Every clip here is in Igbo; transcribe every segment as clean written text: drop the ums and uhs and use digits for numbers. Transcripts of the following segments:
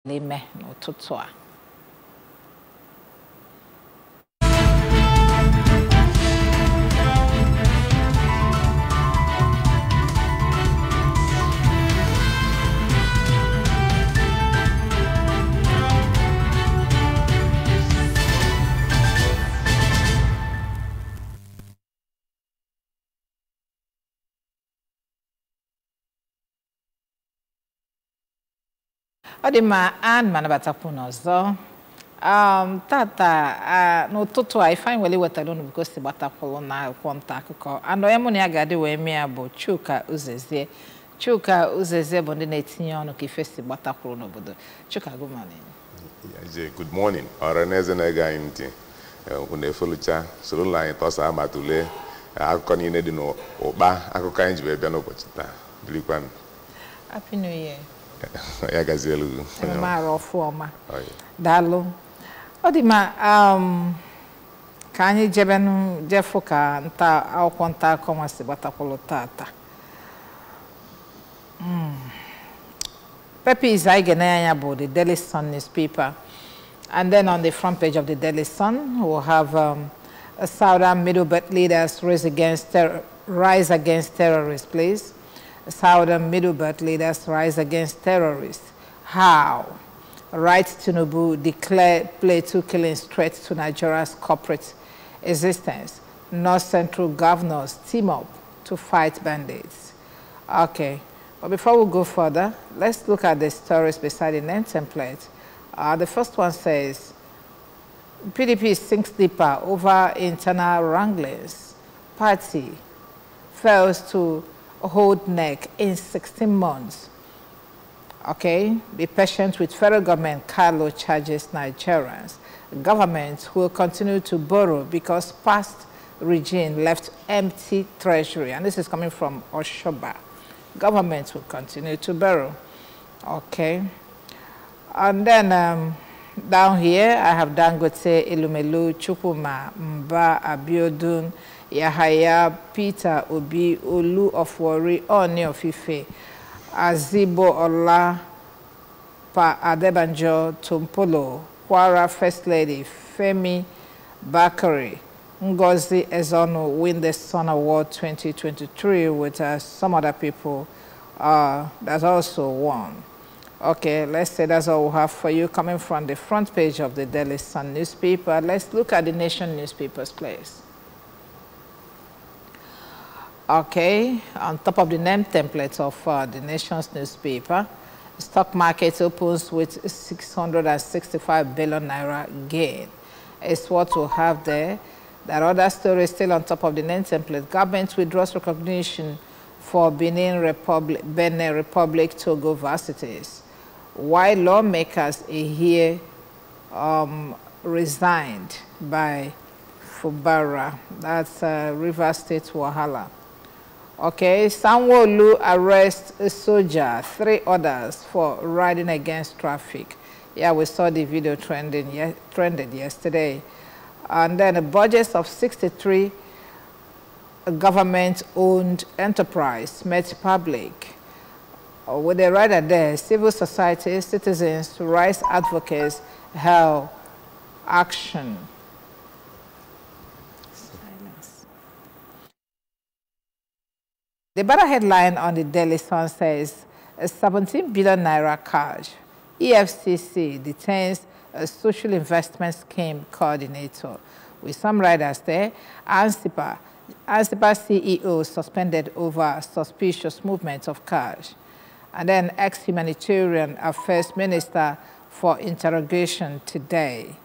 Lime no tutua. Odima and manabatapunozo. Tata no toto I find wali what I don't because the batapolo na kwonta and oyemoni agade we me abo Chuka Uzeze. Chuka Uzeze bondi na etinye onu ki festi batapolo no bodo. Chuka, good morning. Good morning. Oraneze na ga inti. Une folucha solo line tosa amatule akụkọ niile dị no oba akụkọ anyị ji bịa n'ụbọchị taa. Bilikwan. Happy New Year. Ya gazielu. Mara ofuma. Dalu. Odima ka anyị jebenu jefu ka nta akwụkwọ nta akọma si gbatakwulu tata. Pepe is Aigenaya, the Daily Sun newspaper. And then on the front page of the Daily Sun, we'll have a Southern Middle Belt leaders rise against terrorists, please. Southern Middle Belt leaders rise against terrorists. How? Right Tinubu declared Plateau killings threat to Nigeria's corporate existence. North Central governors team up to fight bandits. Okay, but before we go further, let's look at the stories beside the name template. The first one says, PDP sinks deeper over internal wranglings. Party fails to hold neck in 16 months. Okay, be patient with federal government, Carlo charges Nigerians. Government will continue to borrow because past regime left empty treasury. And this is coming from Oshoba. Government will continue to borrow. Okay. And then down here, I have Dangote, Elumelu, Chukuma, Mba, Abiodun, Yahaya, Peter, Obi, Olu of Wari, Oni of Ife, Azibo Ola, Pa Adebanjo, Tumpolo, Kwara First Lady, Femi Bakari, Ngozi Ezono win the Sun Award 2023 with some other people that also won. Okay, let's say that's all we have for you coming from the front page of the Daily Sun newspaper. Let's look at the Nation newspapers, please. Okay, on top of the name template of the Nation's newspaper, stock market opens with 665 billion naira gain. It's what we'll have there. That other story still on top of the name template. Government withdraws recognition for Benin Republic Togo varsities. Why lawmakers here resigned by Fubara. That's River State Wahala. Okay, Sanwo-Olu arrests a soldier, 3 others for riding against traffic. Yeah, we saw the video trended yesterday. And then a budget of 63 government-owned enterprise met public. With the rider there, civil society, citizens, rights advocates held action. The better headline on the Daily Sun says, a 17 billion naira cash. EFCC detains a social investment scheme coordinator. With some riders there, ANSIPA CEO suspended over suspicious movement of cash. And then ex-humanitarian affairs minister for interrogation today.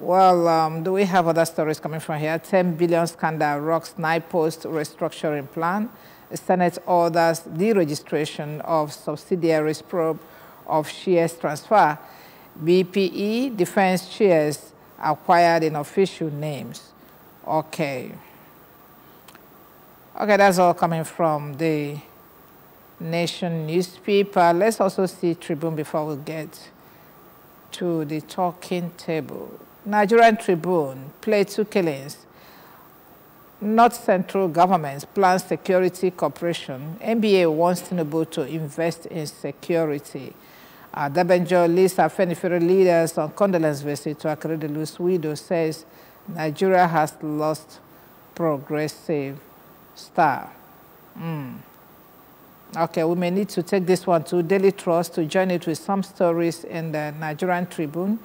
Well, do we have other stories coming from here? 10 billion scandal rocks NIPOST restructuring plan. The Senate orders deregistration of subsidiaries probe of shares transfer. BPE defense shares acquired in official names. Okay. Okay, that's all coming from the Nation newspaper. Let's also see Tribune before we get to the talking table. Nigerian Tribune, Plateau killings. North Central government plans security cooperation. NBA wants Tinubu to invest in security. Dabenjo lists Afenifere leaders on condolence visit to Akeredolu's widow, says Nigeria has lost progressive star. Okay, we may need to take this one to Daily Trust to join it with some stories in the Nigerian Tribune.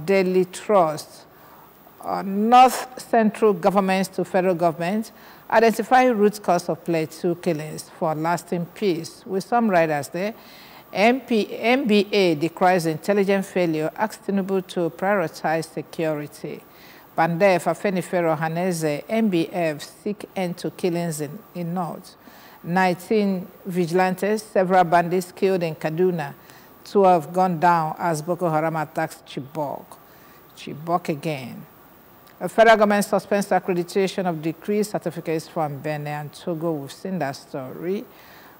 Daily Trust, North Central governments to federal government, identify root cause of Plateau killings for lasting peace. With some riders there, MBA decries intelligent failure, asks Tinubu to prioritize security. Bandef, Afenifere, Haneze, MBF seek end to killings in North. 19 vigilantes, several bandits killed in Kaduna. 12 gone down as Boko Haram attacks Chibok. Chibok again. A federal government suspends accreditation of degree certificates from Benin and Togo. We've seen that story.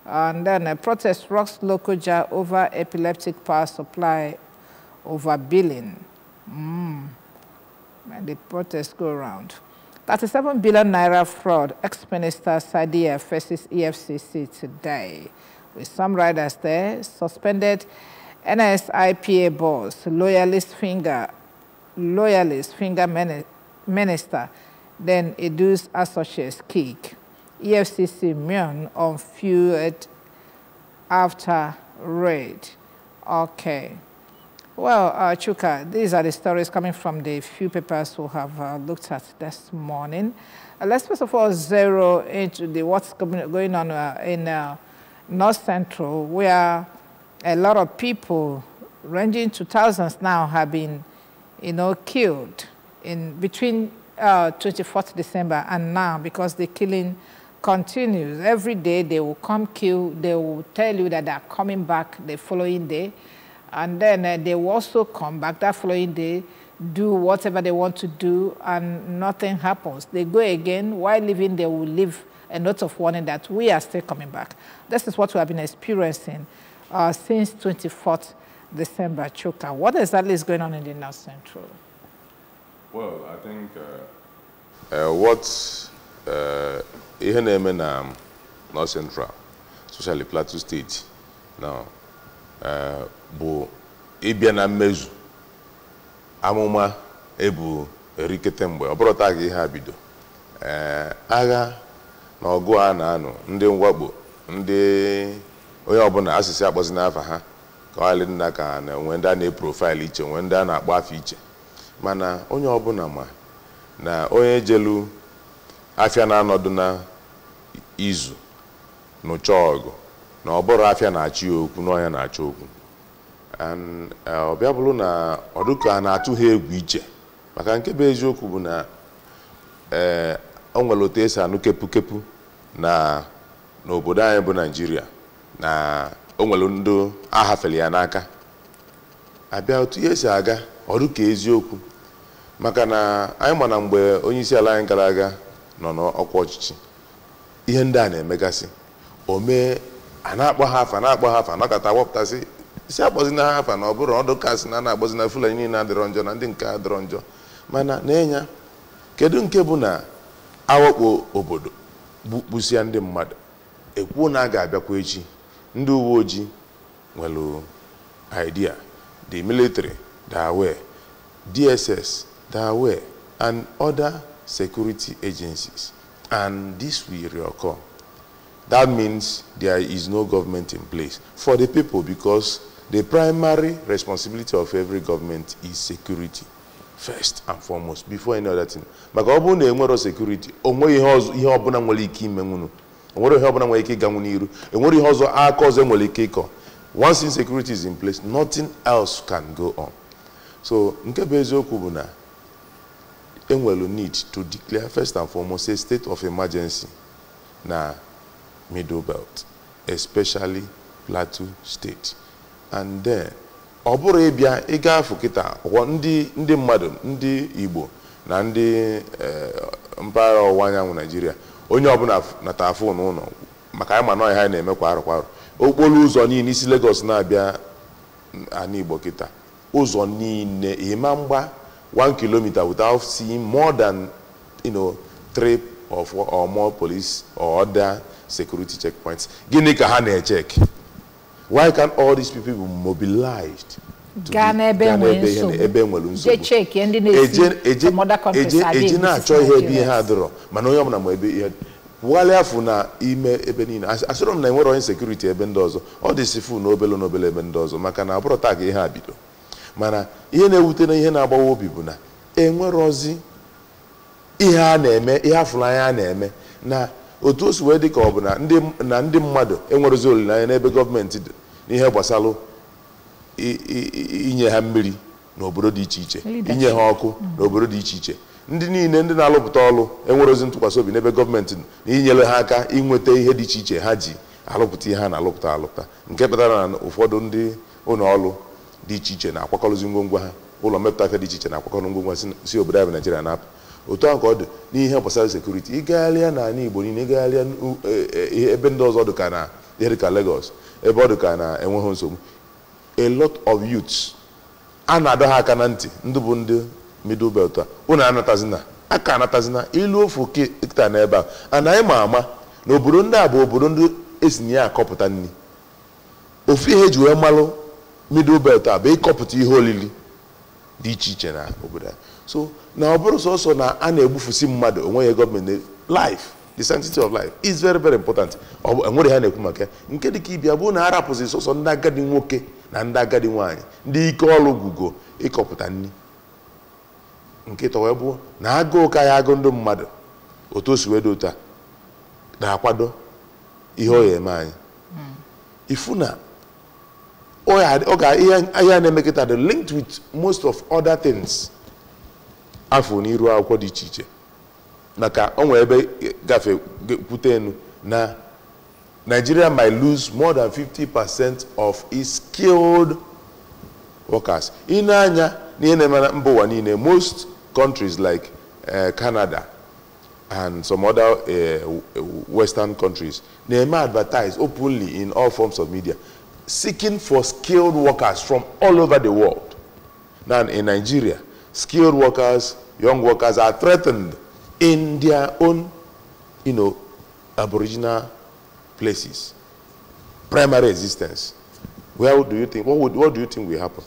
And then a protest rocks Lokoja over epileptic power supply over billing. And the protests go around. 37 billion naira fraud. Ex-Minister Sadia faces EFCC today. With some riders there, suspended NSIPA boss, loyalist finger minister, then Edu's associates kick. EFCC Myon on fueled after raid. Okay. Well, Chuka, these are the stories coming from the few papers who have looked at this morning. Let's first of all zero into what's going on in North Central, where a lot of people, ranging to thousands now, have been, killed in between 24th December and now, because the killing continues. Every day they will come kill, they will tell you that they are coming back the following day, and then they will also come back that following day, do whatever they want to do, and nothing happens. They go again. While leaving, they will leave a note of warning that we are still coming back. This is what we have been experiencing since 24th December. Chuka, what exactly is going on in the North Central? Well, I think what ihe na-eme na North Central, especially Plateau State, now, bụ ịbịa na mmezu amụma ebu erikete mgbe ọ bụrụ taa ka ihe a bido agha na ọgụ a na-anụ ndị mwakpo ndị onye ọbụla asịsị akpọzi n'afa ha ka ọ dị ka na onwe ndị a na-eprofile iche onwe ndị a na-akpọ afọ iche, mana onye ọbụla ma na onye jelu afịa na-anọdụ na izu n'ụcha ọgụ na ọ bụrụ afịa na-achị okwu na ọnya na-achọ okwu. Ọbịa bụrụ na ọdụka a na-atụ ha egwu iche, maka nke bụ eziokwu bụ na o nwere otu esi anụ kepu na n'obodo anyị bụ Naịjirịa, na o nwere ndị ahafere ya n'aka abịa otu ihe si aga ọdụka eziokwu, maka na anyị ma na mgbe onye isi ala anyị gara aga nọ n'ọkwa ọchịchị, ihe ndị a na-emegasị omee a na-akpọ ha afa nakọta wepụtasị isi akpọzi na ha afa na ọ bụrụ ọdụkasị na na-akpọzi na Fulani niile adịrọ njọ na ndị nke adịrọ njọ, mana n'enya kedu nke bụ na awakpo obodo kpụsịa ndị mmadụ ekwuo na a ga-abịakwa echi, ndị uwe ojii nwere idea, the military they are aware, DSS they are aware, and other security agencies, and this will reoccur. That means there is no government in place for the people, because the primary responsibility of every government is security first and foremost before any other thing. Maka ọ bụrụ na enwero security, onwe ihe ọbụla nwere ike ime nwunu, onwere ihe ọbụla nwere ike ịga n'iru, enwere ihe ọzọ aka ọzọ nwere ike ịkọ. Once insecurity is in place, nothing else can go on. So nke bụ eziokwu bụ na enwelu need to declare first and foremost a state of emergency na Middle Belt, especially Plateau State. And then ọ bụrụ ịbịa ịga afọ kịta ndị mmadụ, ndị Igbo na ndị mpaghara ọwụwa anyanwụ Nigeria, onye ọbụla nata afọ n'ụlọ, maka anyị ma na ọhịa na-eme kwa arụ okporo ụzọ niile isi Lagos na-abịa ana Igbo kịta, ụzọ niile ịma mgba 1 kilometer without seeing more than 3 or 4 or more police or other security checkpoints. Gịnị ka ha na-echek? Why can't all these people be mobilized? Ghana na ime ebe niile asịrọ m na enwere insecurity ebe ndị ọzọ ọ dị sifu n'obele ebe ndị ọzọ maka na abụrụ taa ka ihe a bido mana ihe na-ewute na ihe na-agbawa obi bụ na enwere ozi ihe a na-eme ihe afụrụ anya a na-eme na otu o si wee dị ka ọ bụ na ndị mmadụ enwerozi olileanya n'ebe gọọmenti dị n'ihe gbasara inye ha mmiri n'obodo dị iche iche inye ha ọkụ n'obodo dị iche iche ndị niile ndị na-alụpụta ọrụ enwerozi ntụkwasị obi n'ebe gọọmenti na inyere ha aka inweta ihe dị iche iche ha ji alụpụta ihe ha na-alụpụta nke pụtara na ụfọdụ ndị ụlọ ọrụ dị iche iche na-akwakọrọzi ngwongwo ha ụlọ mmepụta aka dị iche iche na-akwakọrọ ngwongwo si obodo anyị bụ Naịjirịa na-apụ otu ahụ ka ọ dị n'ihe gbasara sekuriti ịgagharịa n'ala Igbo niile ịgagharịa ebe ndị ọzọ dịka na ihe dịka Lagos ebe ọ dịka na enweghị nsogbu a lot of youths a na-adọ ha aka na ntị ndị bụ ndị middle belt a ụnụ anatazina ilu ofu kịta n'ebe a anaghị ma ama na obodo ndị a bụ obodo ndị esi na ya akọpụta nri ofu ihe ji wee malụ middle belt a bụ ịkọpụta ihe olili dị iche iche na obodo a so na ọ bụrụ sọsọ na a na-egbufusi mmadụ onweghị gọọmenti life the sanctity of life is very very important enwere ha na-ekwu maka nke dịka ịbịa bụ na arapụzi sọsọ ndị agadi nwoke na ndị agadi nwaanyị ndị ike ọrụ gugo ịkọpụta nri nke tọwee bụ na agụụ ka ya agụ ndị mmadụ otu o si wee dị otu a na-akwado ihe ọ ya eme anyị ifu na ihe na-emekọta dị linked with most of other things afọ n'iru akwụkwọ dị iche iche maka o nwere ebe gafe kwute enu na Nigeria might lose more than 50% of its skilled workers. Inanya n'ihe na-eme na mba ụwa niile most countries like Canada and some other Western countries na-eme advertise openly in all forms of media seeking for skilled workers from all over the world. Now in Nigeria, skilled workers, young workers are threatened in their own, aboriginal places, primary existence. Where do you think, what do you think will happen?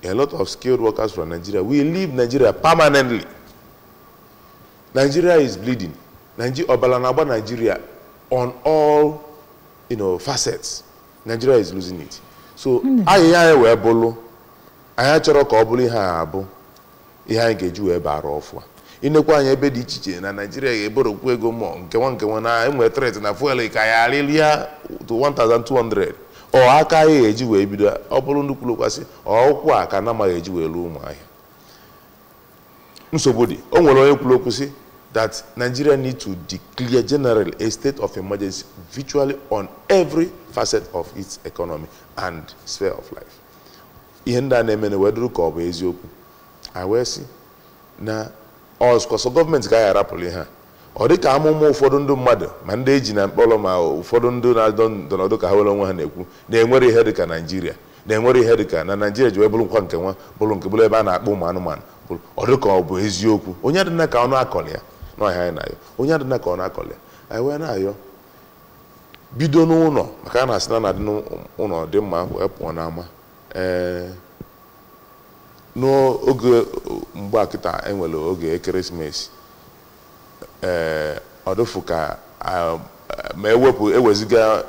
A lot of skilled workers from Nigeria will leave Nigeria permanently. Nigeria is bleeding. Nigeria on all, facets. Nigeria is losing it. So, I we bolo. I chọrọ ka ọ bụrụ ihe a abụ ihe anyị ga-eji wee bara ọfụ. Inekwa anya ebe dị iche na Nigeria ga-eborokwu ego mmụọ nke nwa na enwe threat na fuel ka ya arịrịa to 1200 ọ aka ya eji wee bido ọ bụrụ ndị kwulokwasị ọkwụ a ka na amaghị eji wee ruo ụmụ ahịa. Nsogbu dị o nwere onye kwulokwu sị that Nigeria need to declare generally a state of emergency virtually on every facet of its economy and sphere of life. Ihe ndị a na-eme na weduru ka ọ bụ eziokwu a wee sị na ọsọsọ gọọmenti ga ya arapụrụ ha ọ dị ka amụma ụfọdụ ndị mmadụ ma ndị eji na mkpọrọ ma ụfọdụ ndị na-adọ ndọrọndọrọ ka ha were onwe ha na-ekwu na-enwere ihe dị ka Nigeria na-enwere ihe dị ka na Nigeria ji wee bụrụ nkwa nke nwa bụrụ nke bụrụ ebe a na-akpọ ụmụ anụmanụ ọ dị ka ọ bụ eziokwu onye adịna ka ọnụ akọlị ya n'ọhịa anyị na-ayọ onye adịna ka ọnụ akọlị ya anyị wee na-ayọ bido n'ụlọ maka a na-asị na na-adị n'ụlọ dị mma wee pụọ n'ama n'oge mgbe akịta enwere oge ekeresimesi ọdụfụ ka ma eweziga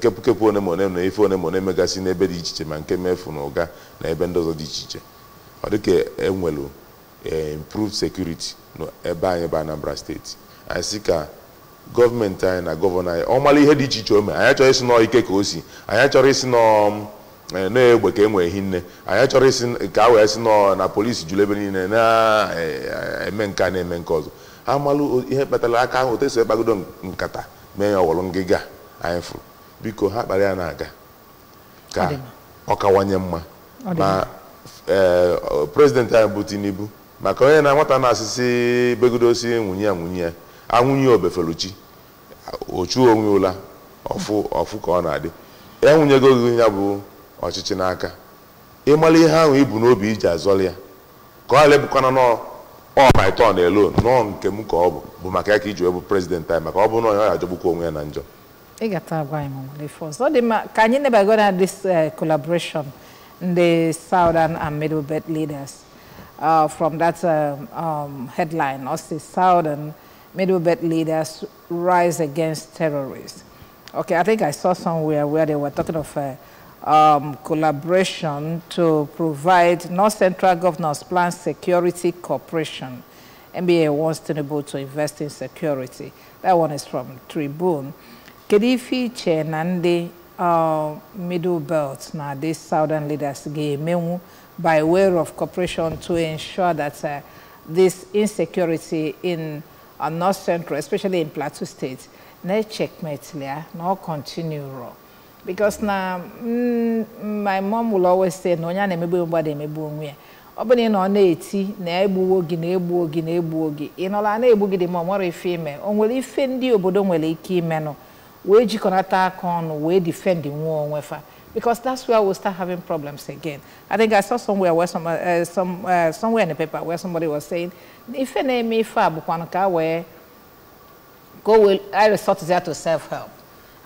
kepụkepụ one na ife one megasị n'ebe dị iche iche ma nke mefu na ụga na ebe ndị ọzọ dị iche iche ọ dị ka enwere improved security n'ebe anyị bụ Anambra steeti anyị sị ka gọọmenti anyị na gọvanọ anyị ọ mara ihe dị iche iche ome anyị chọrọ isi nọ ike ka o si anyị chọrọ isi nọ na-egbe ka enwee hinne anyị chọrọ isi ka a wee si nọ na polisi juru ebe niile na-eme nke a na-eme nke ọzọ ha malụ ihe kpatara aka ahụ otu esi ekpagodo nkata mee ya ọwụrụ ngịga anyị fụrụ biko ha kpara ya na-aga ka ọ kawanye mma ma prezidenti anyị bụ Tinubu maka onye na nwata na-asịsị begodosi nwunye ya anwụnye obefeluchi ochu onwe ụla ọfụ ka ọ na-adị enwunyego gị ya bụ ọchịchị n'aka ịmala ihe ahụ ibu n'obi iji azọli ya ka ọ lebụkwana nọ my turn alone nọ nke m ka ọ bụ maka ya ka iji wee bụ prezidenti anyị maka ọ bụ na ọ ya ajọgbukwa onwe ya na njọ So can you never go to this collaboration in the Southern and Middle Belt leaders from that headline, also Southern Middle Belt leaders rise against terrorists. Okay, I think I saw somewhere where they were talking of collaboration to provide North Central Governors Plan Security Corporation. NBA wants Tinubu to invest in security. That one is from Tribune. Kedifi Chenande Middle Belt, now these Southern leaders gave by way of cooperation to ensure that this insecurity in North Central, especially in Plateau State, no checkmate there, no continue wrong. Because now my mom will always say, no, you're not Obani no na-eti na egbuwogi na egbuwogi na egbuwogi inola na egbugi di mo more ifeme onwere ife ndi obodo nwere ike ime no we jikonata aka onu we defend nwo onwefa because that's where we'll start having problems again. I think I saw somewhere where somewhere in the paper where somebody was saying ife na eme ife abukwan ka we go will I resort there to self help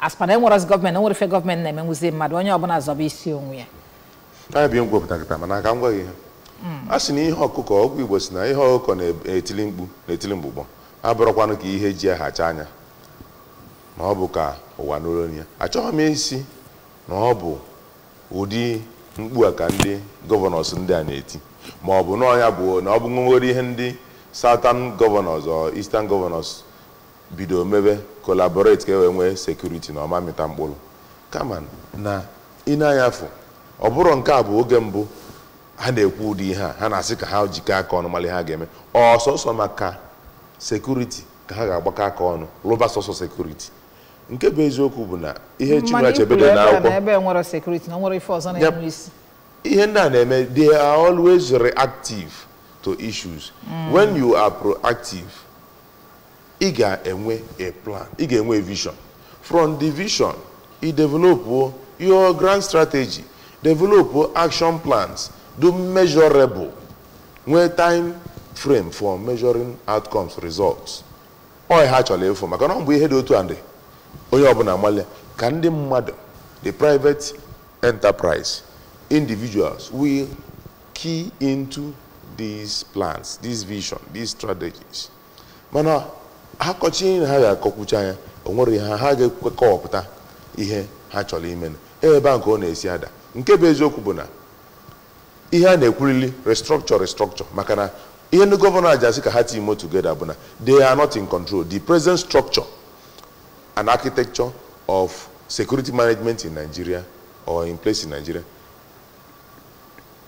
as per them what as government no what government na eme muzi mmadu onye obuna zoba isi onwe ya I be ngwopụta kita mana ka ngwa ihe asị na ihe ọkụkọ ọgwụ Igbo si na ihe ọkụkọ na-etili mkpu na-etili mgbugbo abụrụkwanụ ka ihe ji ahacha anya na ọ bụ ka ụwa n'olu ya achọghị m isi na ọ bụ ụdị mkpu a ka ndị gọvanọs ndị a na-eti ma ọ bụ na ọnya bụ na ọ bụ nwere ihe ndị Southern Governors or Eastern Governors bido mebe collaborate ka e wee nwee security na ọma mịta mkpụrụ kama na ịna-anya afọ ọ bụrụ nke a bụ oge mbụ ha na-ekwu ụdị ihe ha na-asị ka ha jikọ aka ọnụ mali ha ga-eme ọsọsọ maka security ka ha ga-agbakọ aka ọnụ rụba sọsọ security nke bụ eziokwu bụ na ihe Chinua Achebe dị n'akwụkwọ ihe ndị a na-eme they are always reactive to issues when you are proactive ị ga-enwe a plan ị ga-enwe a vision from the vision you develop your grand strategy develop action plans do measurable nwee time frame for measuring outcomes results ọ ha chọrọ efu maka na ọ bụ ihe dị otu andị onye ọbụla amalia ka ndị mmadụ the private enterprise individuals will key into these plans these vision these strategies mana ha kọchi ha ga-akọkwucha anya o nwere ihe ha ga-ekwekọpụta ihe ha chọrọ ime ebe a nke ọ na-esi ada nke bụ eziokwu bụ na ihe a na-ekwurili restructure maka na ihe ndị gọvanọ aja sị ka ha team together bụ na they are not in control. The present structure and architecture of security management in Nigeria or in place in Nigeria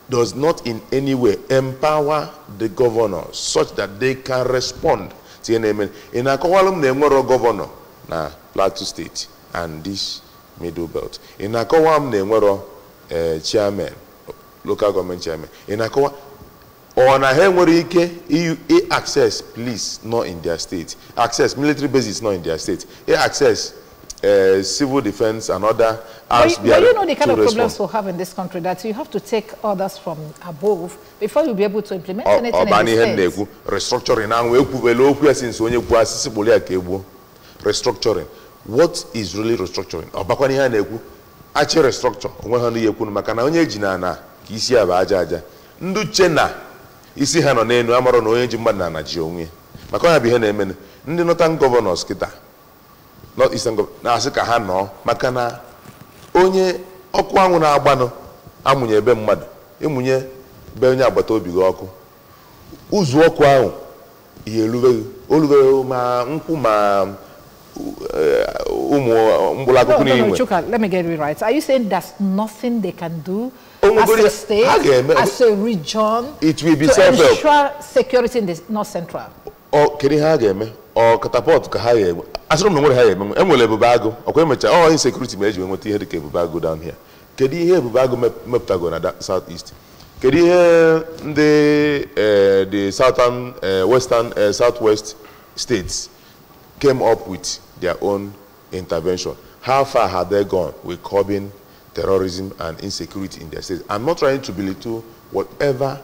does not in any way empower the governors such that they can respond to any in akọwalum na enwero governor na Plateau State and this Middle Belt in akọwam na enwero chairman local government chairman in akọwa or na ha nwere ike access police not in their state access military bases not in their state access civil defense and other arms. But you know the kind of problems we have in this country that you have to take orders from above before you'll be able to implement anything in the state. Restructuring restructuring. What is really restructuring? Actually restructure. Ndu chena isi ha no n'enu amaro na onye ji mmadụ na ji onwe maka ya bụ ihe na-eme ndị Northern Governors kita North Eastern Governors na-asị ka ha nọ maka na onye ọkụ anwụ na-agbanụ amụnye ebe mmadụ emunye be onye agbata obi gị ọkụ ụzụ ọkụ ahụ ihe oluwe ma nkwụ ma let me get it right. Are you saying there's nothing they can do as a state, as a region, it will be to ensure security in the North Central? Or can you have or catapult Kahaya? As long as I am Bubago, or Quemacha, insecurity measure when you had Bubago down here. Can you hear Bubago Meptagon at that southeast? Can you hear the southern, western, southwest states came up with their own intervention? How far have they gone with curbing terrorism and insecurity in their states? I'm not trying to belittle whatever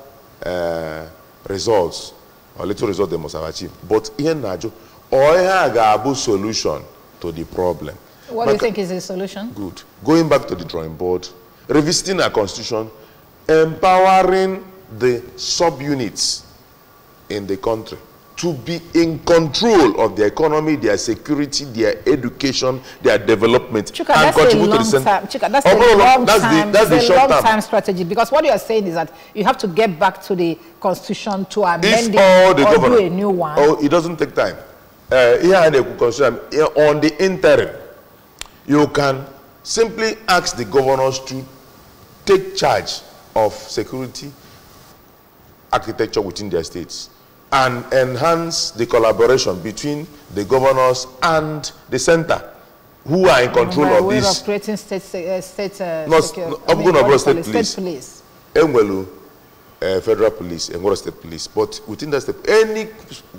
results or little results they must have achieved, but here Najo, or a solution to the problem. What do you think is the solution? Good. Going back to the drawing board, revisiting our constitution, empowering the subunits in the country to be in control of their economy, their security, their education, their development, Chuka, and contribute to the center. Chuka, that's a long-term strategy, because what you are saying is that you have to get back to the constitution to amend it or do a new one. Oh, it doesn't take time. Here on the interim, you can simply ask the governors to take charge of security architecture within their states and enhance the collaboration between the governors and the center, who are in control of this. Of creating state police. Federal police and state police, but within that state, any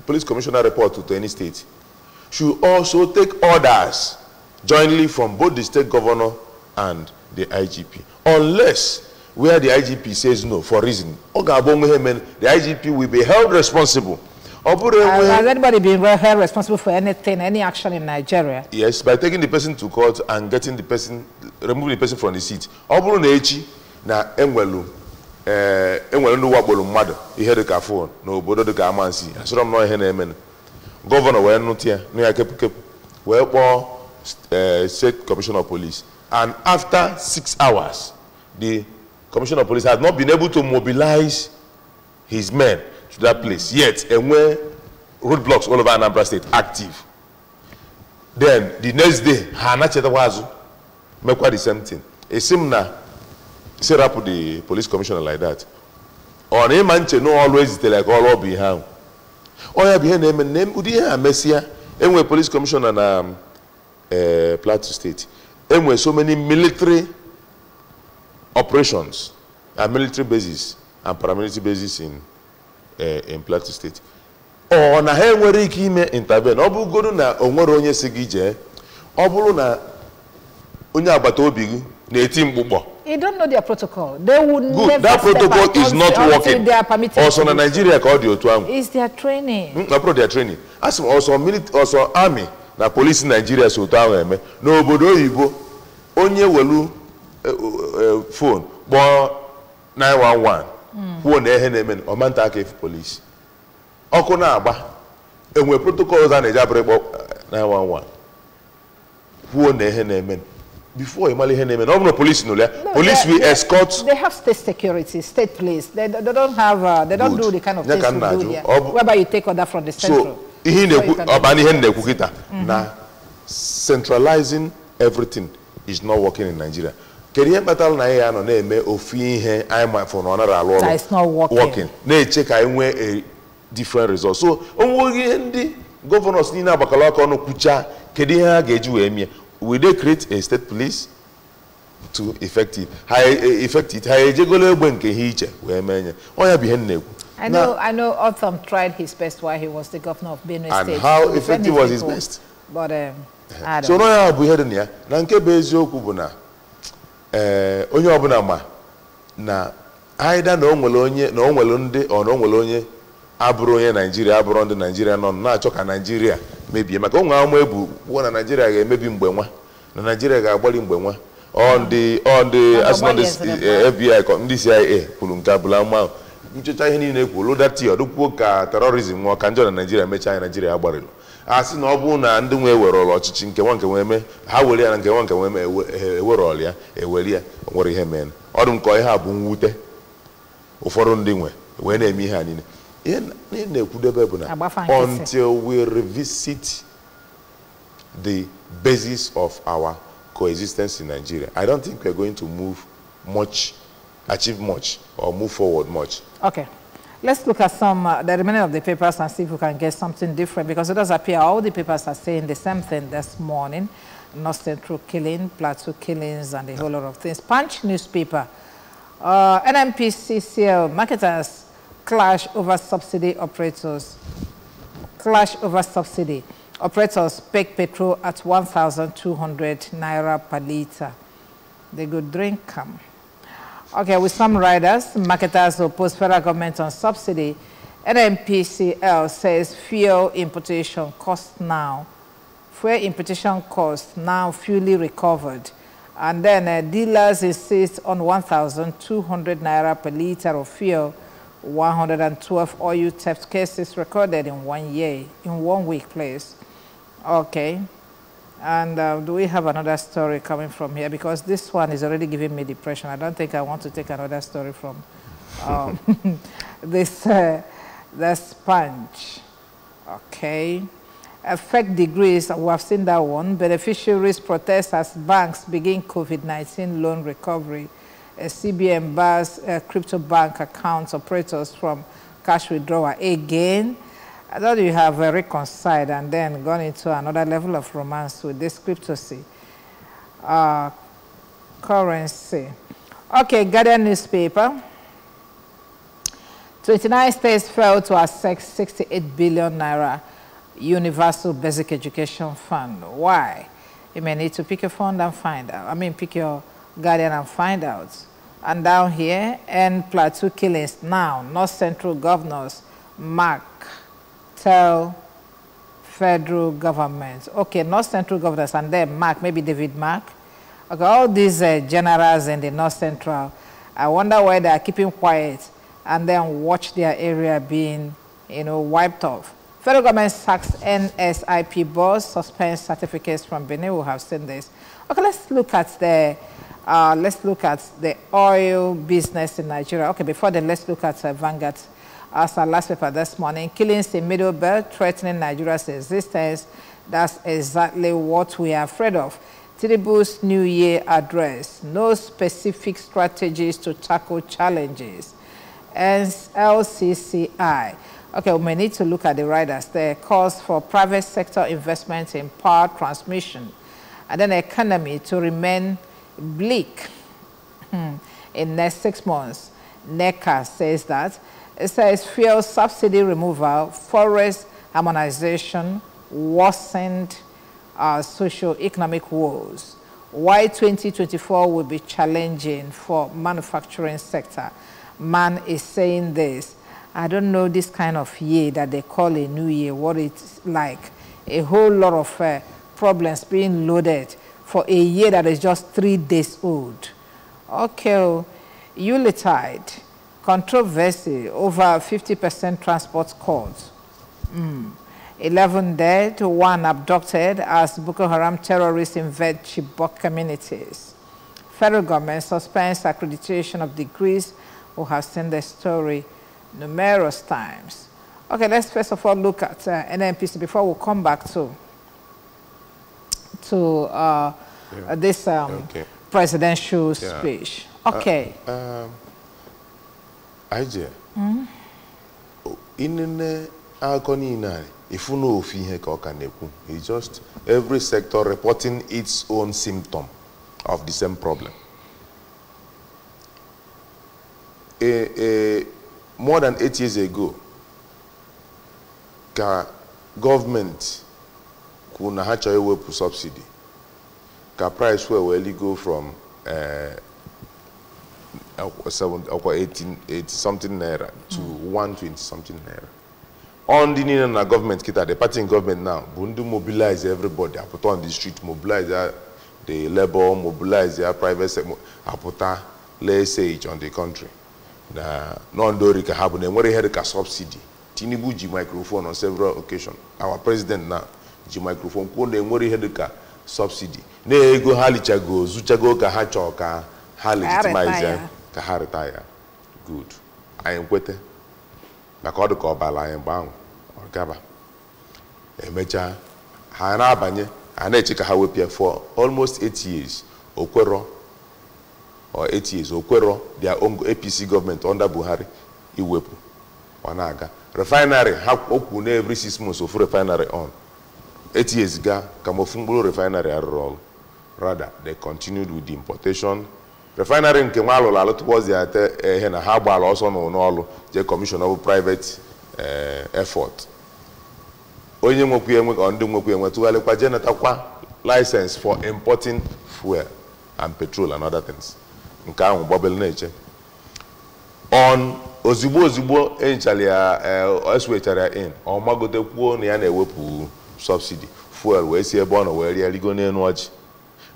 police commissioner report to any state should also take orders jointly from both the state governor and the IGP, unless where the IGP says no for reason, the IGP will be held responsible. Has anybody been held responsible for anything, any action in Nigeria? Yes, by taking the person to court and getting the person, removing the person from the seat. State Commissioner of Police, and after 6 hours, the Commissioner of Police had not been able to mobilize his men to that place yet, and where roadblocks all over Anambra State active. Then the next day, Hana make the same thing. A similar set up the police commissioner like that. On a man, no always like all behind. Oh, yeah, behind him, name Udia Messia, and we police commissioner and Plateau State, and we so many military operations and military bases and paramilitary bases in Plateau State. Or na he nwere ike ime intervene. Obu godu na onwere onye sigije. Oburu na onye agbata obi gi na eti mgbugbo. You don't know their protocol. They would never. That protocol is not working. Also na Nigeria ka audio to am. Is their training. Na pro their training. As also military, also army na police in Nigeria so to am eme. No obodo oyibo onye welu phone bo 911. Who na ehe na eme o manta aka police. Ọkụ na-agba enwe protocols a na-eji abụrụ ịkpọ 911 kwuo na ihe na-eme before ịmala ihe na-eme ọ bụrụ police n'ụlọ ya police will escort. They have state security, state police. They don't have they don't do the kind of things we do here, whereby you take order from the central. So ihe na-ekwu ọba ihe na-ekwu kita na centralizing everything is not working in Nigeria. Kedu ihe kpatara na ya nọ na-eme ofu ihe anyị ma for na ọ nara alụ ọrụ it's not working na-eche ka anyị nwee different results. So the governors need to will they create a state police to effect it? I know Otham tried his best while he was the governor of Benue State. And how effective was his best? But I don't so now we had na nke beziokwu bụ na onye ọbụla ma na either na onwere onye na onwere ndị ọ na onwere onye abụrụ onye Nigeria abụrụ ndị Nigeria nọ na-achọ ka Nigeria mebie maka onwe ama ebu kwuo na Nigeria ga-emebi mgbe nwa na Nigeria ga-agbali mgbe nwa on the FBI ndị CIA kwuru nke abụla mma nchọcha ihe niile kwuru lodati ọdụkwuo ka terrorism nwa ka njọ na Nigeria mechaa Nigeria agbarịlụ asị na ọ bụ na ndị nwe were ọlụ ọchịchị nke nwa nke nwe eme ha were ya na nke nwa nke nwe eme ewere ọlụ ya ewere ya nwere ihe mee ọdụ nke ihe a bụ mwute ụfọdụ ndị nwe wee na-eme ihe a niile until we revisit the basis of our coexistence in Nigeria, I don't think we're going to achieve much, or move forward much. Okay. Let's look at the remaining of the papers and see if we can get something different, because it does appear all the papers are saying the same thing this morning. North Central killing, Plateau killings, and a whole lot of things. Punch newspaper. NNPCL marketers clash over subsidy operators. Clash over subsidy. Operators peg petrol at 1,200 naira per litre. They go drink them. Okay, with some riders, marketers oppose federal government on subsidy. NNPCL says fuel importation cost now fuel importation costs now fully recovered. And then dealers insist on 1,200 naira per liter of fuel, 112 oil theft cases recorded in 1 year, in 1 week, please. Okay. And do we have another story coming from here? Because this one is already giving me depression. I don't think I want to take another story from this the sponge. Okay. Effect degrees, we have seen that one. Beneficiaries protest as banks begin COVID-19 loan recovery. CBN bars crypto bank accounts operators from cash withdrawal. Again, I thought you have reconciled and then gone into another level of romance with this cryptocurrency. Currency. Okay, Guardian newspaper. 29 states failed to access 68 billion naira Universal Basic Education Fund. Why? You may need to pick your phone and find out. I mean, pick your Guardian and find out. And down here, end plateau killings now. North Central governors, Mark, tell federal government. Okay, North Central governors and then Mark, maybe David Mark. Okay, all these generals in the North Central, I wonder why they are keeping quiet and then watch their area being, wiped off. Federal government sacks NSIP boss, suspends certificates from Benin. We have seen this. Okay, let's look at the oil business in Nigeria. Okay, before then, let's look at Vanguard. As our last paper this morning, killings in Middle Belt threatening Nigeria's existence. That's exactly what we are afraid of. Tinubu's New Year address, no specific strategies to tackle challenges. As LCCI. Okay, we may need to look at the riders. The calls for private sector investment in power transmission and then the economy to remain bleak in next 6 months. NECA says that. It says fuel subsidy removal, forest harmonization, worsened socio-economic woes. Why 2024 will be challenging for manufacturing sector. Man is saying this. I don't know this kind of year that they call a new year, what it's like. A whole lot of problems being loaded for a year that is just 3 days old. Okay, Yuletide, controversy over 50% transport costs. 11 dead, 1 abducted as Boko Haram terrorists invade Chibok communities. Federal government suspends accreditation of degrees. We have seen the story numerous times. Okay, let's first of all look at NNPC before we come back to this presidential speech. Okay. Aije. In Alconina, if you know it's just every sector reporting its own symptom of the same problem. More than 8 years ago, the government could have a subsidy. The price will go from 80 something naira to 120 something naira. On the government, the party in government now, Bundu mobilize everybody. I put on the street, mobilize the labor, mobilize their private sector, I put leverage on the country. Non-Dorika have a subsidy. Tinubu G microphone on several occasions. Our president now, G microphone, had subsidy. Ne go halichago, zuchago ka hachoka, haligitimize, ka retire. Good. I am quite. Because the call I am bound or gaba. Emecha, Hana Banye, and I check how we for almost 8 years. Okwero. Or 8 years, Okwero, their own APC government under Buhari, Iwepu, Wanaga. Refinery, have open every 6 months of refinery on. 8 years ago, Kamofumbo refinery are roll. Rather, they continued with the importation. Refinery in Kemalo, a lot was the Habal also no the commission of private effort. Onye Mokuye on the Mokuye to Alekwa license for importing fuel and petrol and other things. Bubble nature. On Ozubo Enchalia Oswetaria in or Magote Puo Niane Wepu subsidy. fuel wee si ebe ọ nọ wee rịa rigo n'elu ọjị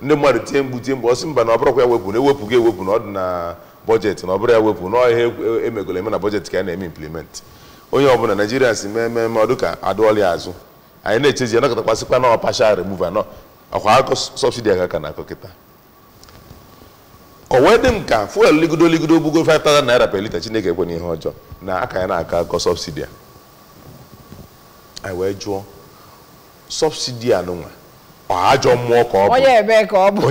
ndị mmadụ tie mgbu ọsị mba na ọ bụrụkwa ya wepụ na ewepụ ga-ewepụ na ọ dị na bọjetị na ọ bụrụ ya wepụ na ihe emegolo eme na bọjetị ka a na-eme implement onye ọbụla Naijiria si mee ọdụ ka adụọla ya azụ anyị na-echezi ya nakọtakwasịkwa na partial removal nọ ọkwa akụ sọbsidi aka na akụ kịta o wee dị m ka fuel ligido bugo 5,000 naira per lita Chineke ekwe n'ihe ọjọọ na aka ya na-aka akọ sọbsidi anyị wee jụọ sọbsidi anụnwa ajọ mmụọ ka ọ bụ onye ebe ka ọ bụ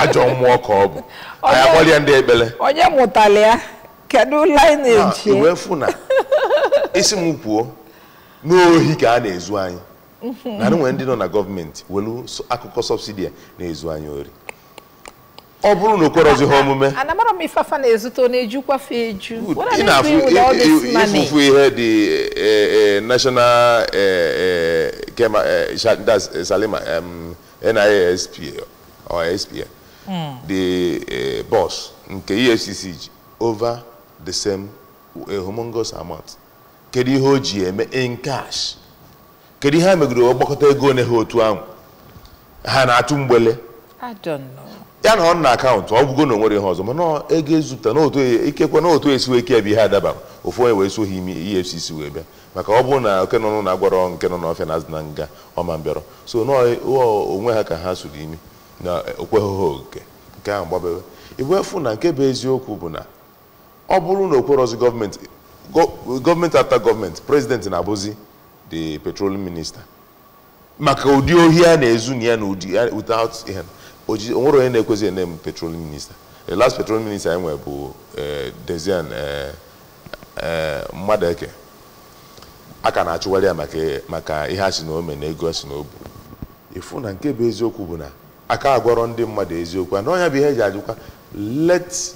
ajọ mmụọ ka ọ bụ anyị akpọlie ndị ekpele onye mụtara ya kedu lineage wee fụ na isi m kwuo n'ohi ka a na-ezu anyị na nwere ndị nọ na gọọmenti welu akụkọ sọbsidi na-ezu anyị ori ọ bụrụ na okorozi ha omume anamara m ifafa na-ezute na-ejukwa fe eju ifufu ihe dị national Salima NISP or SPA the boss nke EFCC ji over the same humongous amount kedu ihe o ji eme in cash kedu ihe ha megidere ọgbakọta ego one ha otu ahụ ha na-atụ mgbele I don't know ya na ọ na akaụntụ ọ bụgo na onwere ihe ọzọ mana ego ezupụta n'otu ikekwe n'otu esiwe ike ebe ihe adaba ofu onye wee so ha ime EFCC wee bịa maka ọ bụ na oke nọ na-agwara nke nọ n'ofe na azụ na nga ọma mbịarọ so onwe ha ka ha sụrụ imi na okweghị oke nke ahụ gbabewe ibu efu na nke bụ eziokwu bụ na ọ bụrụ na okwerozi gọọmenti after gọọmenti prezidenti na-abụzi the petroleum minister maka ụdị ohi a na-ezu na ya na ụdị without ihe onwere onye na-ekwezi ene m petroleum minister the last petroleum minister anyị nwere bụ Dezian Mmadụeke aka na-achụgharị ya maka ihe a sị na ome na ego si na obu ifu na nke bụ eziokwu bụ na aka agwọrọ ndị mmadụ eziokwu na ọnya bụ ihe eji ajụkwa let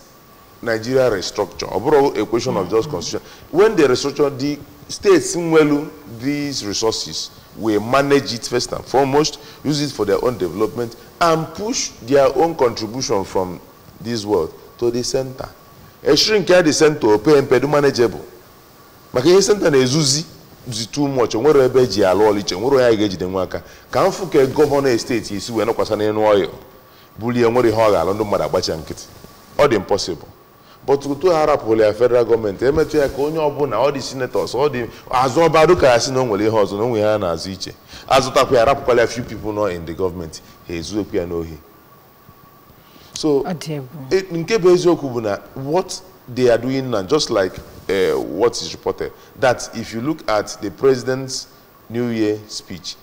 Nigeria restructure ọ bụrụ a question of just constitution when they restructure the states nwelu these resources will manage it first and foremost, use it for their own development, and push their own contribution from this world to the center. A shrink at the center, pay and pay manageable. Maka center na ezuzi too much. Onwere ebe ji alụ ọlịche, onwere ya ga-ejide nwaka. Ka mfu ke governor state isi wee nọkwasa n'enu oil. Buli onwere ihe ọ ga-alụ ndị mmadụ agbacha nkịtị. Ọ dị impossible. But to harapụrụ ya federal government emetụ ya ka onye ọbụla ọ dị senators ọ dị azụ ọba ka ya si na onwere ihe ọzọ na onwe ha na-azụ iche azụtakwa ya rapụkwala ya few people nọ in the government ha ezuokwu ya n'ohi so nke bụ eziokwu bụ na what they are doing now just like what is reported that if you look at the president's New Year speech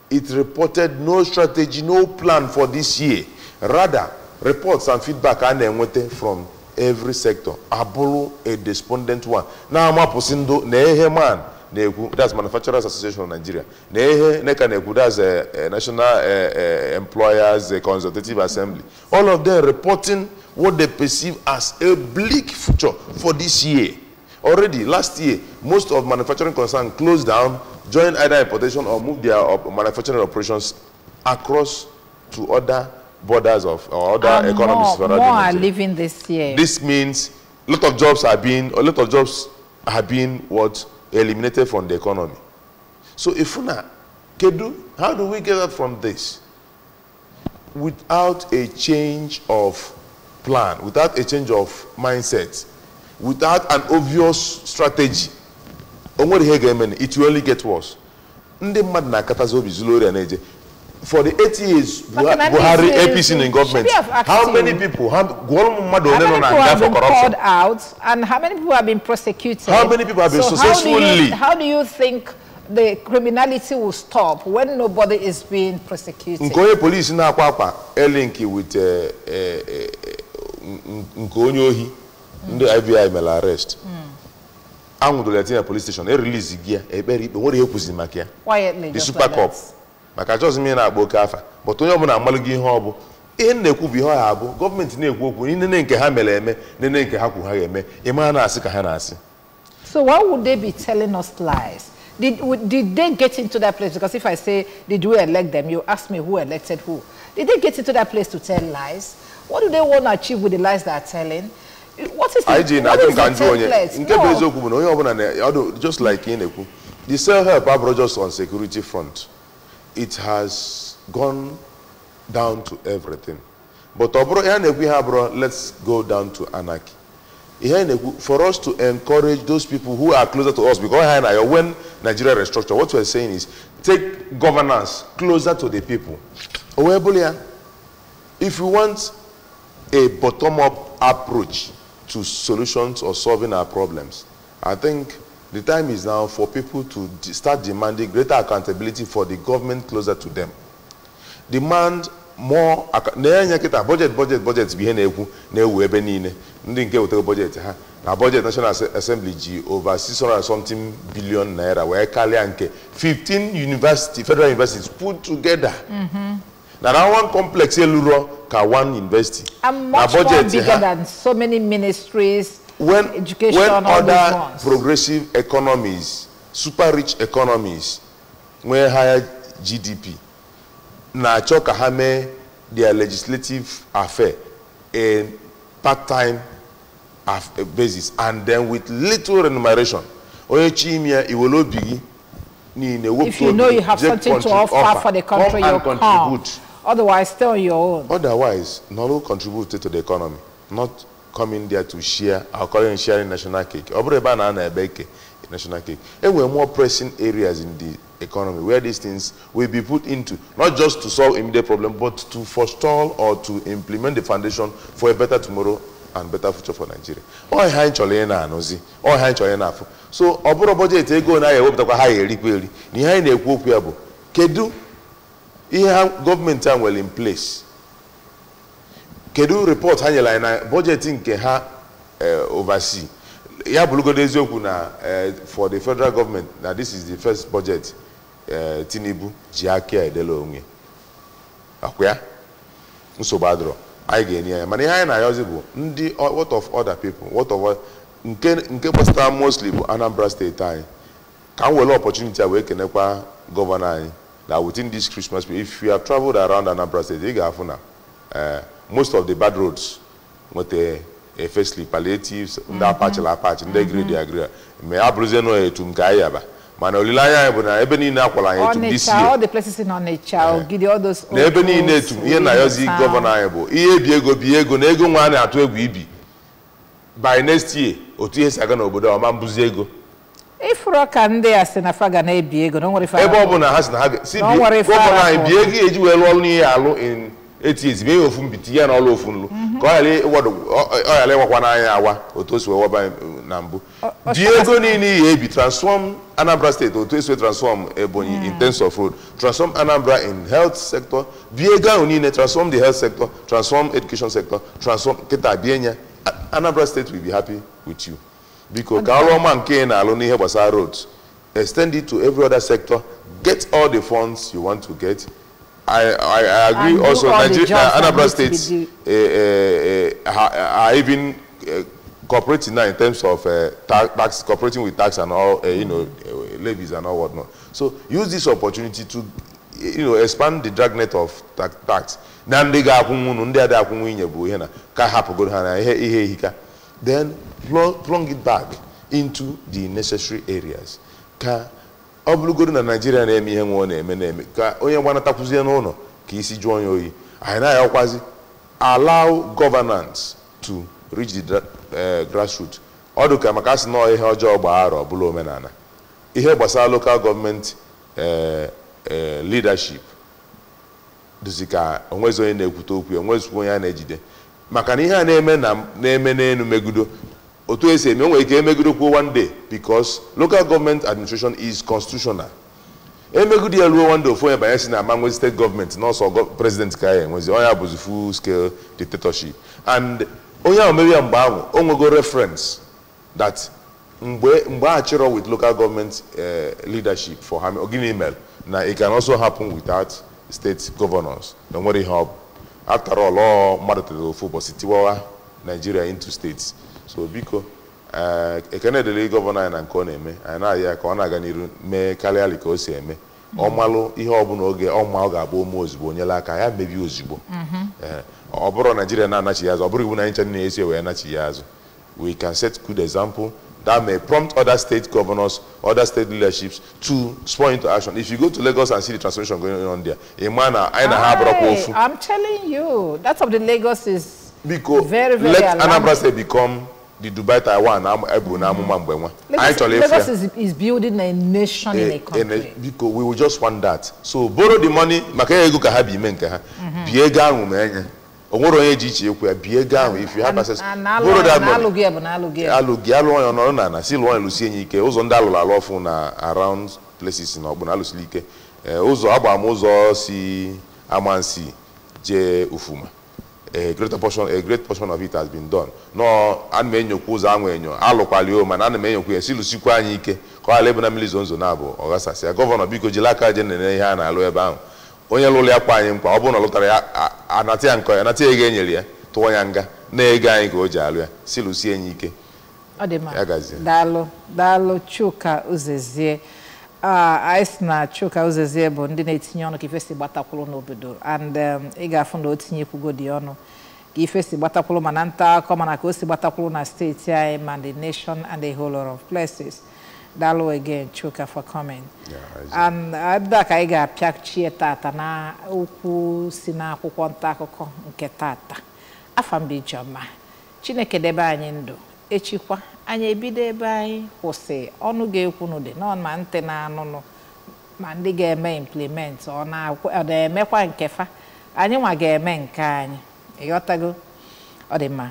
it reported no strategy no plan for this year rather reports and feedback a na-enweta from every sector abụrụ a despondent one na-amapụsị ndụ na ehe man na-ekwu that's Manufacturers Association of Nigeria na ehe neka na-ekwu that's National Employers Consultative Assembly all of them reporting what they perceive as a bleak future for this year. Already last year most of manufacturing concerns closed down, joined either importation or moved their manufacturing operations across to other borders of or other economies. More are leaving this year. This means a lot of jobs have been what eliminated from the economy. So Ifuna, Kedu, how do we get out from this? Without a change of plan, without a change of mindset, without an obvious strategy, it will only get worse. For the 8 years, Buhari APC in government, how many people have been called out and how many people have been prosecuted? How many people have been successfully? How do you think the criminality will stop when nobody is being prosecuted? Nkoye police na akwa elinki with Nkonyohi, the IVI mel arrest. Angudo Latina police station, release gear, what do you put in Makia? Quietly. The super cop. Maka just mean na agbo kafa but onye ọbụla amalụghị ihe ọ bụ ihe na-ekwu bụ ihe ọ ha bụ gọọmenti na-ekwu okwu nne nke ha mere eme nne nke ha kwu ha ga-eme ịma na-asị ka ha na-asị. So why would they be telling us lies? Did they get into that place? Because if I say did we elect them, you ask me who elected who. Did they get into that place to tell lies? What do they want to achieve with the lies they are telling? What is the template? No. Just like in the self-help abroad just on security front. it has gone down to everything. But let's go down to anarchy. For us to encourage those people who are closer to us, because when Nigeria restructure, what we're saying is take governance closer to the people. If you want a bottom-up approach to solutions or solving our problems, I think the time is now for people to start demanding greater accountability for the government closer to them. Demand more budget behind budget budget National Assembly G over 600 something billion naira where 15 federal universities put together. Now that one complex one university. And much more bigger than so many ministries. When all other progressive economies, super rich economies, where higher GDP, na choka hame their legislative affair in part-time basis, and then with little remuneration. If you know you have something to offer for the country, you come. Otherwise, stay on your own. Otherwise, no one contribute to the economy. Not coming there to share, I'll call it sharing national cake. National cake. And we're more pressing areas in the economy where these things will be put into, not just to solve immediate problem, but to forestall or to implement the foundation for a better tomorrow and better future for Nigeria. So, oboro budget ego na ya wepụtakwa ha erikweri. Ni ha na-ekwu okwu ya bụ kedu ihe government are well in place. Kedu report ha nyela na budget nke ha oversee. Ya bulugodo eziokwu na for the federal government that this is the first budget Tinubu ji aka edelo onwe. Akwa nsogbu adro. Anyị ga-enye ya. Mana ihe anyị na-ayọzi bụ ndị what of other people? What of nke gbasara mostly bụ Anambra State anyị. Ka m were opportunity we kenekwa governor anyị that within this Christmas period, if you have traveled around Anambra State, you ga-afụ na most of the bad roads with firstly palliatives, ndị apachila apachi, ndị grade agree. Me abruze no etu nke anyị yaba. Mana olilanya anyị bụ na ebe niile akwala anyị etu this year. All the places in Onitsha, Gidi, all those. Na ebe niile etu ihe na yozi governor anyị bụ ihe bi ego na ego nwa na-atụ egwu ibi. By next year, otu ihe saga na obodo ọma mbuzi ego. Ifuru ka ndị a sị na faga na ebi ego, no worry for. Ebe ọ bụ na ha sị na ha si governor anyị bi ego eji wee lụọ ọrụ n'ihe alụ in 8 years mee ofu mbiti ya na ọrụ ofu nlu. Ka ọ yale wakwa na anya awa otu osi weba na mbu. Bi ego niile ihe ebi transform Anambra State otu esi transform Ebonyi in terms of road, transform Anambra in health sector, bi ego ahụ niile transform the health sector, transform education sector, transform keta bienya. Anambra State will be happy with you. Because roads, extend it to every other sector, get all the funds you want to get. I agree and also Anambra State are even cooperating now in terms of tax, cooperating with tax and all, levies and all whatnot. So use this opportunity to expand the dragnet of tax. Then plug it back into the necessary areas. Ka oblugodo na Nigeria na eme ihe nwo na eme ka onye gwanatakwuzie n'ụlọ ka isi jụọ onye oyi. Anyị na-ayọkwazi allow governance to reach the grassroots. Ọdụ ka maka asị na ihe ọjọọ gbaghara ọbụla omenala. Ihe gbasara local government leadership duzika onwezo onye na-ekwute okwu onwezo onye na-ejide maka na ihe a na-eme n'enu megudo otu esi eme onwe ike emegudo kwa one day because local government administration is constitutional. Emegudo ya ruo one day ofu onye banye si na amanwe state government na ọsọ president ka ya enwezi onye abụzi full scale dictatorship and onye ahụ mere ya mgbe ahụ onwego reference that mgbe a chịrọ with local government leadership for him ogini email na it can also happen without state governors. Don't worry how. After all mmadụ tere ofu ụbọchị tiwawa Nigeria into states. So biko ekenedele governor na nke ọ na-eme anyị na-ahịa ka ọ na-aga n'iru mee karịa ka o si eme ọmalụ ihe ọbụla oge ọma ọ ga-abụ ụmụ ozugbo nyela aka ya mebi ozugbo ọ bụrụ Nigeria na-anachi ya azụ ọ bụrụ iwu na anyị nche na-esi wee nachi ya azụ. We can set good example that may prompt other state governors, other state leaderships to spur into action. If you go to Lagos and see the transformation going on there, I'm telling you, that of the Lagos is because very, very let alarming. Anambra State become the Dubai Taiwan. Lagos is building a nation in a country. Because we will just want that. So borrow the money, if you have access, borrow that money. Around places in Obunaluslike, Uzo Abamuzo si Amansi, J Ufuma. A great portion of it has been done. No, Anmenyo Kuzanwenyo, Aloqualio, man, Anmenyo, Silusiquanike, Koalebana Milizonzo Nabo, or Gassa, Governor Biko Jilaka Generana, Aloeba, Onyalulia Pine, Pabona Lotaria, Anatianko, Anati again, Toyanga, Nega, Gojalia, Silusianike. Dalo Chuka Uzezie. Aisna Chuka Uzezie bụ ndị na-etinye ọnụ ka ife si gbatakwụrụ n'obodo, and ị ga-afụ na o tinyekwu dị ọnụ ka ife si gbatakwụrụ ma na nta akọ mana ka o si gbatakwụrụ na steeti anyị ma the nation and a whole lot of places. Dalo again Chuka for coming. And abda ka ị ga-apịachie tata na okwu si na akwụkwọ nta akụkọ nke tata. Afambi Joma. Chineke debe anyị ndụ. Echikwa anyị ebido ebe anyị kwụsị ọnụ ga-ekwu n'ụdị nọ ma ntị na anụnụ ma ndị ga-eme implement ọ na-emekwa nke fa anyị nwa ga-eme nke anyị ịghọtago ọ dị mma.